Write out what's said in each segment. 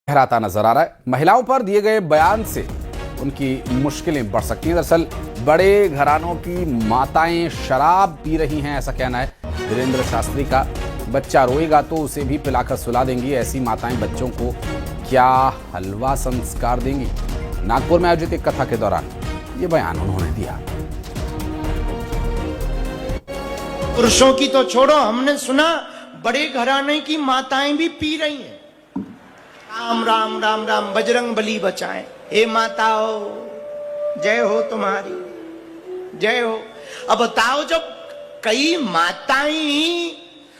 गहराता नजर आ रहा है। महिलाओं पर दिए गए बयान से उनकी मुश्किलें बढ़ सकती हैं। दरअसल बड़े घरानों की माताएं शराब पी रही हैं, ऐसा कहना है धीरेन्द्र शास्त्री का। बच्चा रोएगा तो उसे भी पिलाकर सुला देंगी। ऐसी माताएं बच्चों को क्या हलवा संस्कार देंगी? नागपुर में आयोजित एक कथा के दौरान ये बयान उन्होंने दिया। पुरुषों की तो छोड़ो, हमने सुना बड़े घराने की माताएं भी पी रही हैं। राम राम राम राम बजरंग बली बचाएं। हे माताओं, जय हो तुम्हारी, जय हो। अब बताओ, जब कई माताएं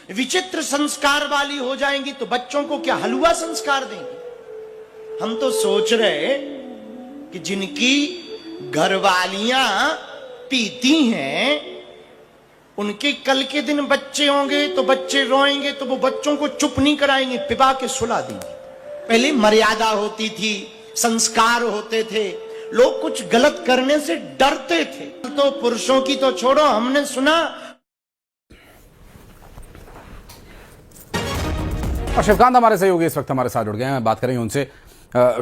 विचित्र संस्कार वाली हो जाएंगी तो बच्चों को क्या हलवा संस्कार देंगी? हम तो सोच रहे कि जिनकी घरवालियां पीती हैं, उनके कल के दिन बच्चे होंगे तो बच्चे रोएंगे तो वो बच्चों को चुप नहीं कराएंगे, पिबा के सुला देंगे। पहले मर्यादा होती थी, संस्कार होते थे, लोग कुछ गलत करने से डरते थे। तो पुरुषों की तो छोड़ो, हमने सुना। और शिवकांत हमारे सहयोगी इस वक्त हमारे साथ जुड़ गए हैं, बात करेंगे उनसे।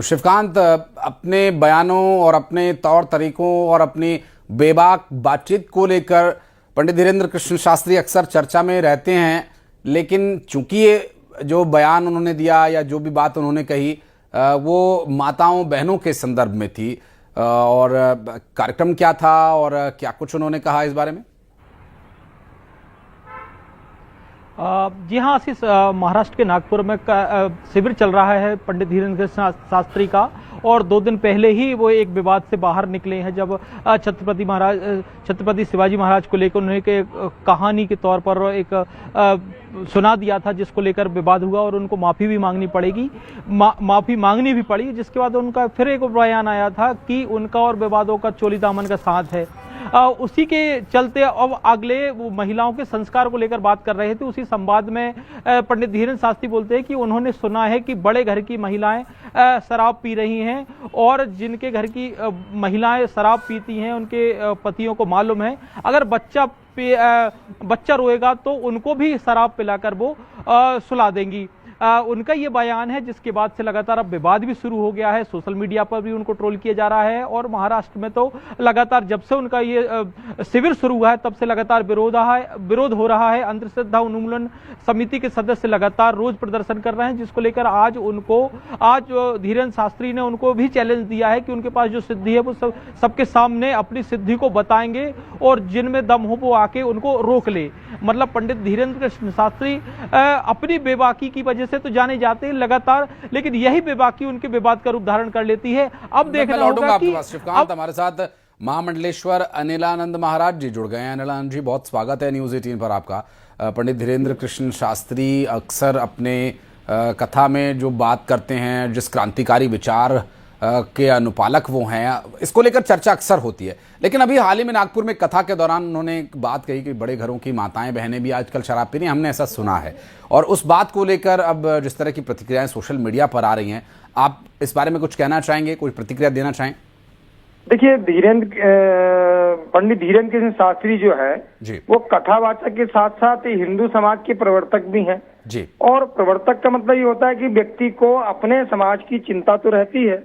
शिवकांत, अपने बयानों और अपने तौर तरीकों और अपनी बेबाक बातचीत को लेकर पंडित धीरेन्द्र कृष्ण शास्त्री अक्सर चर्चा में रहते हैं, लेकिन चूंकि ये जो बयान उन्होंने दिया या जो भी बात उन्होंने कही वो माताओं बहनों के संदर्भ में थी, और कार्यक्रम क्या था और क्या कुछ उन्होंने कहा इस बारे में? जी हाँ आशीष, महाराष्ट्र के नागपुर में शिविर चल रहा है पंडित धीरेन्द्र शास्त्री का, और 2 दिन पहले ही वो एक विवाद से बाहर निकले हैं, जब छत्रपति शिवाजी महाराज को लेकर उन्होंने कहानी के तौर पर एक सुना दिया था, जिसको लेकर विवाद हुआ और उनको माफ़ी भी मांगनी पड़ेगी, माफ़ी मांगनी भी पड़ी। जिसके बाद उनका फिर एक बयान आया था कि उनका और विवादों का चोली दामन का साथ है। उसी के चलते अब अगले वो महिलाओं के संस्कार को लेकर बात कर रहे थे। उसी संवाद में पंडित धीरेन्द्र शास्त्री बोलते हैं कि उन्होंने सुना है कि बड़े घर की महिलाएं शराब पी रही हैं, और जिनके घर की महिलाएं शराब पीती हैं उनके पतियों को मालूम है अगर बच्चा रोएगा तो उनको भी शराब पिलाकर वो सुला देंगी। उनका ये बयान है, जिसके बाद से लगातार अब विवाद भी शुरू हो गया है। सोशल मीडिया पर भी उनको ट्रोल किया जा रहा है, और महाराष्ट्र में तो लगातार जब से उनका ये शिविर शुरू हुआ है तब से लगातार विरोध हो रहा है। अंधश्रद्धा उन्मूलन समिति के सदस्य लगातार रोज प्रदर्शन कर रहे हैं, जिसको लेकर आज धीरेन्द्र शास्त्री ने उनको भी चैलेंज दिया है कि उनके पास जो सिद्धि है वो सबके सामने अपनी सिद्धि को बताएंगे, और जिनमें दम हो वो आके उनको रोक ले। मतलब पंडित धीरेन्द्र कृष्ण शास्त्री अपनी बेबाकी की वजह से तो जाने जाते हैं लगातार, लेकिन यही बेबाकी उनके विवाद का रूप धारण कर लेती है। अब देखना होगा कि शिवकांत, हमारे साथ महामंडलेश्वर अनिलानंद महाराज जी जुड़ गए हैं। अनिलानंद जी, बहुत स्वागत है न्यूज़ 18 पर आपका। पंडित धीरेन्द्र कृष्ण शास्त्री अक्सर अपने कथा में जो बात करते हैं, जिस क्रांतिकारी विचार के अनुपालक वो हैं, इसको लेकर चर्चा अक्सर होती है। लेकिन अभी हाल ही में नागपुर में कथा के दौरान उन्होंने एक बात कही कि बड़े घरों की माताएं बहनें भी आजकल शराब पी रही हैं, हमने ऐसा सुना है। और उस बात को लेकर अब जिस तरह की प्रतिक्रियाएं सोशल मीडिया पर आ रही हैं, आप इस बारे में कुछ कहना चाहेंगे, कोई प्रतिक्रिया देना चाहें? देखिए, पंडित धीरेन्द्र कृष्ण शास्त्री जो है वो कथावाचक के साथ साथ हिंदू समाज के प्रवर्तक भी हैं जी। और प्रवर्तक का मतलब ये होता है कि व्यक्ति को अपने समाज की चिंता तो रहती है।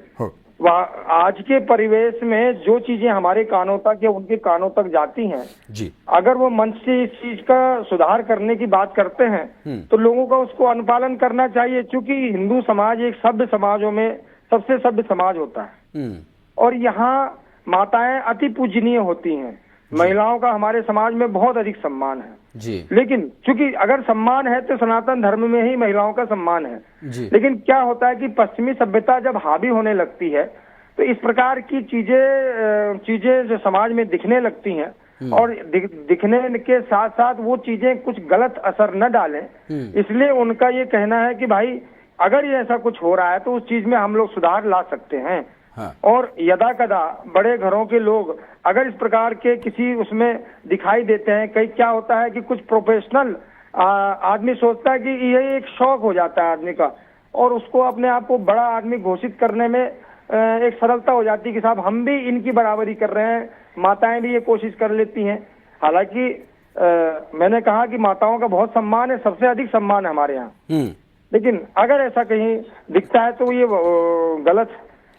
आज के परिवेश में जो चीजें हमारे कानों तक या उनके कानों तक जाती हैं जी, अगर वो मंच से इस चीज का सुधार करने की बात करते हैं तो लोगों का उसको अनुपालन करना चाहिए, क्योंकि हिंदू समाज एक सभ्य समाजों में सबसे सभ्य समाज होता है, और यहाँ माताएं अति पूजनीय होती हैं। महिलाओं का हमारे समाज में बहुत अधिक सम्मान है जी। लेकिन चूंकि अगर सम्मान है तो सनातन धर्म में ही महिलाओं का सम्मान है जी। लेकिन क्या होता है कि पश्चिमी सभ्यता जब हावी होने लगती है तो इस प्रकार की चीजें जो समाज में दिखने लगती हैं, और दिखने के साथ साथ वो चीजें कुछ गलत असर न डालें, इसलिए उनका ये कहना है कि भाई अगर ये ऐसा कुछ हो रहा है तो उस चीज में हम लोग सुधार ला सकते हैं। हाँ। और यदा कदा बड़े घरों के लोग अगर इस प्रकार के किसी उसमें दिखाई देते हैं, कई क्या होता है कि कुछ प्रोफेशनल आदमी सोचता है कि ये एक शौक हो जाता है आदमी का, और उसको अपने आप को बड़ा आदमी घोषित करने में एक सरलता हो जाती है कि साहब हम भी इनकी बराबरी कर रहे हैं। माताएं भी ये कोशिश कर लेती हैं। हालांकि मैंने कहा कि माताओं का बहुत सम्मान है, सबसे अधिक सम्मान है हमारे यहाँ, लेकिन अगर ऐसा कहीं दिखता है तो ये गलत,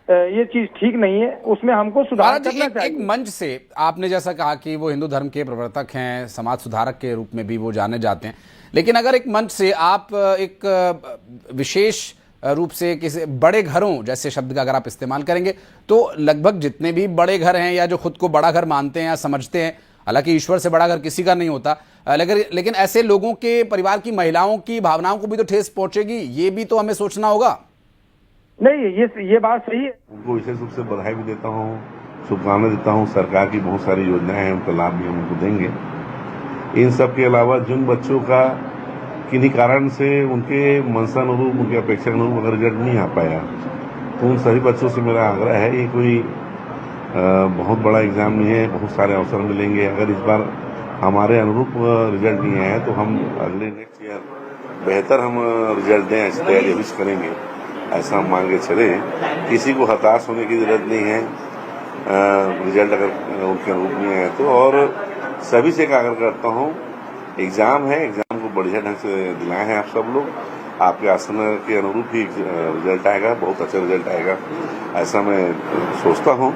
ये चीज ठीक नहीं है, उसमें हमको सुधार महाराज जी, करना एक चाहिए। मंच से आपने जैसा कहा कि वो हिंदू धर्म के प्रवर्तक हैं, समाज सुधारक के रूप में भी वो जाने जाते हैं, लेकिन अगर एक मंच से आप एक विशेष रूप से किसी बड़े घरों जैसे शब्द का अगर आप इस्तेमाल करेंगे, तो लगभग जितने भी बड़े घर हैं या जो खुद को बड़ा घर मानते हैं या समझते हैं, हालांकि ईश्वर से बड़ा घर किसी का नहीं होता, लेकिन ऐसे लोगों के परिवार की महिलाओं की भावनाओं को भी तो ठेस पहुंचेगी, ये भी तो हमें सोचना होगा। नहीं, ये बात सही है। उनको विशेष रूप से बधाई भी देता हूँ, शुभकामनाएं देता हूँ। सरकार की बहुत सारी योजनाएं हैं, उनका लाभ भी हम उनको देंगे। इन सब के अलावा जिन बच्चों का किन्हीं कारण से उनके मनसानुरूप, उनके अपेक्षा अनुरूप अगर रिजल्ट नहीं आ पाया, तो उन सभी बच्चों से मेरा आग्रह है, ये कोई बहुत बड़ा एग्जाम नहीं है, बहुत सारे अवसर मिलेंगे। अगर इस बार हमारे अनुरूप रिजल्ट नहीं आया तो हम अगले नेक्स्ट ईयर बेहतर हम रिजल्ट दें, ऐसी तैयारी अवश्य करेंगे, ऐसा हम मान के चले। किसी को हताश होने की जरूरत नहीं है रिजल्ट अगर उनके अनुरूप नहीं आया तो। और सभी से आग्रह करता हूँ, एग्जाम है, एग्जाम को बढ़िया ढंग से दिलाए हैं आप सब लोग, आपके आसन के अनुरूप ही रिजल्ट आएगा, बहुत अच्छा रिजल्ट आएगा, ऐसा मैं सोचता हूँ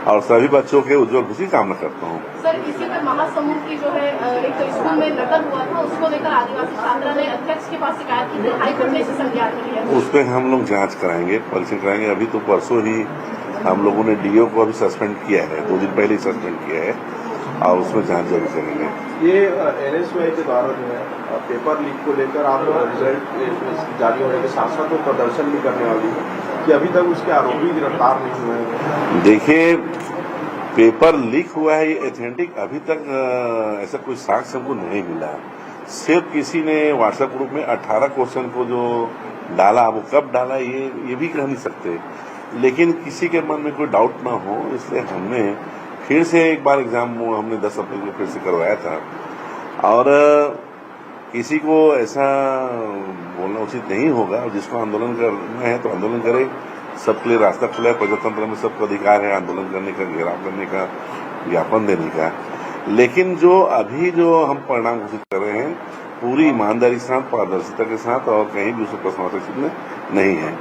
और सभी बच्चों के उज्जवल खुशी कामना करता हूँ। सर, इसी पर महासमुंद की जो है एक स्कूल में नकल हुआ था, उसको लेकर आदिवासी छात्रा ने अध्यक्ष के पास शिकायत की थी, हाईकोर्ट ने इसे संज्ञान में लिया। उस पर हम लोग जांच कराएंगे, परीक्षण कराएंगे। अभी तो परसों ही हम लोगों ने डीओ को अभी सस्पेंड किया है, 2 दिन पहले ही सस्पेंड किया है और उसमें जांच जरूर करेंगे। ये NSY के द्वारा जो है पेपर लीक को लेकर आप रिजल्ट जारी होने के साथ साथ वो प्रदर्शन भी करने वाली है कि अभी तक उसके आरोपी गिरफ्तार नहीं हुए हैं। देखिए, पेपर लीक हुआ है, ये ऑथेंटिक अभी तक ऐसा कोई साक्ष्य हमको नहीं मिला। सिर्फ किसी ने व्हाट्सएप ग्रुप में 18 क्वेश्चन को जो डाला, वो कब डाला ये भी कह नहीं सकते, लेकिन किसी के मन में कोई डाउट ना हो, इसलिए हमने फिर से एक बार एग्जाम हमने 10 अप्रैल को फिर से करवाया था। और किसी को ऐसा बोलना उचित नहीं होगा, जिसको आंदोलन करना है तो आंदोलन करे, सबके लिए रास्ता खुला है, प्रजातंत्र में सबका अधिकार है आंदोलन करने का, घेराव करने का, ज्ञापन देने का। लेकिन जो अभी जो हम परिणाम घोषित कर रहे हैं, पूरी ईमानदारी के साथ, पारदर्शिता के साथ और कहीं भी उसमें प्रश्न नहीं है।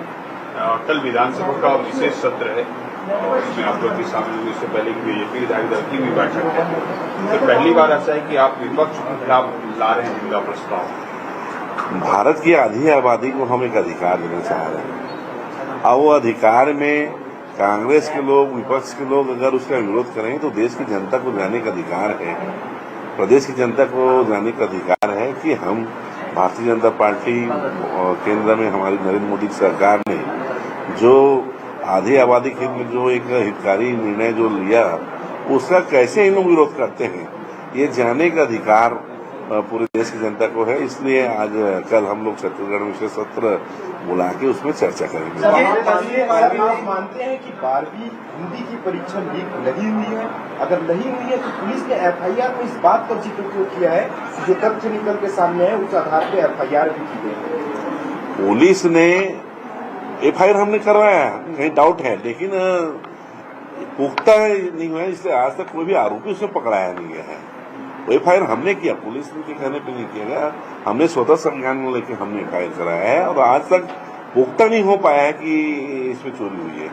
कल विधानसभा का विशेष सत्र है और इसमें आप लोग भी शामिल हुए, इससे पहले की बीजेपी विधायक दल की भी बैठक है, तो पहली बार ऐसा है कि आप विपक्ष के खिलाफ ला रहे हैं इनका प्रस्ताव। भारत की आधी आबादी को हम एक अधिकार देना चाह रहे हैं और वो अधिकार में कांग्रेस के लोग, विपक्ष के लोग अगर उसका विरोध करें तो देश की जनता को जानने का अधिकार है, प्रदेश की जनता को जानने का अधिकार है कि हम भारतीय जनता पार्टी केंद्र में हमारी नरेंद्र मोदी की सरकार ने जो आधी आबादी के में जो एक हितकारी निर्णय जो लिया, उसका कैसे इन लोग विरोध करते हैं, ये जानने का अधिकार पूरे देश की जनता को है। इसलिए आज कल हम लोग छत्तीसगढ़ में विशेष सत्र बुला के उसमें चर्चा करेंगे। आप मानते हैं कि 12वीं हिंदी की परीक्षा लीक नहीं हुई है? अगर नहीं हुई है तो पुलिस ने FIR में इस बात का जिक्र क्यों किया है, जो तथ्य निकल के सामने है उस आधार पे FIR भी की गई? पुलिस ने FIR हमने करवाया, कहीं डाउट है, लेकिन पुख्ता नहीं हुआ, इसलिए आज तक कोई भी आरोपी उसमें पकड़ाया नहीं गया है। FIR हमने किया, पुलिस के कहने पे नहीं किया गया, हमने स्वतः संज्ञान में लेके हमने FIR कराया है और आज तक पुख्ता नहीं हो पाया है कि इसमें चोरी हुई है।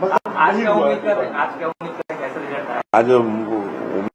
आज